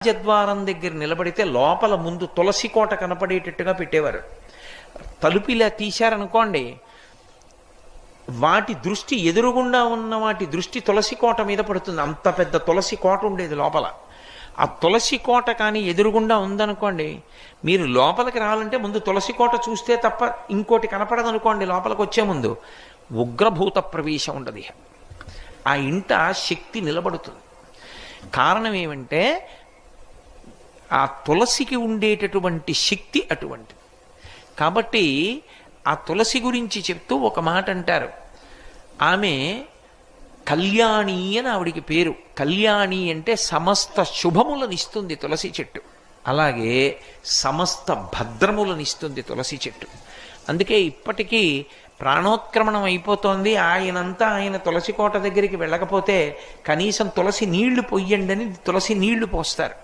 రాజద్వారం దగ్గర నిలబడితే లోపల ముందు తులసి కోట కనపడేటట్టుగా పెట్టేవారు. తలుపు ఇలా తీశారనుకోండి, వాటి దృష్టి ఎదురుగుండా ఉన్న వాటి దృష్టి తులసి కోట మీద పడుతుంది. అంత పెద్ద తులసి కోట ఉండేది లోపల. ఆ తులసి కోట కానీ ఎదురుగుండా ఉందనుకోండి, మీరు లోపలికి రావాలంటే ముందు తులసి కోట చూస్తే తప్ప ఇంకోటి కనపడదనుకోండి. లోపలికి వచ్చే ముందు ఉగ్రభూత ప్రవేశం ఉండదు. ఆ ఇంట శక్తి నిలబడుతుంది. కారణం ఏమంటే ఆ తులసికి ఉండేటటువంటి శక్తి అటువంటిది. కాబట్టి ఆ తులసి గురించి చెప్తూ ఒక మాట అంటారు. ఆమె కళ్యాణి అని ఆవిడికి పేరు. కళ్యాణి అంటే సమస్త శుభములనిస్తుంది తులసి చెట్టు. అలాగే సమస్త భద్రములనిస్తుంది తులసి చెట్టు. అందుకే ఇప్పటికీ ప్రాణోత్క్రమణం అయిపోతోంది, ఆయనంతా ఆయన తులసి కోట దగ్గరికి వెళ్ళకపోతే కనీసం తులసి నీళ్లు పొయ్యండి అని తులసి నీళ్లు పోస్తారు.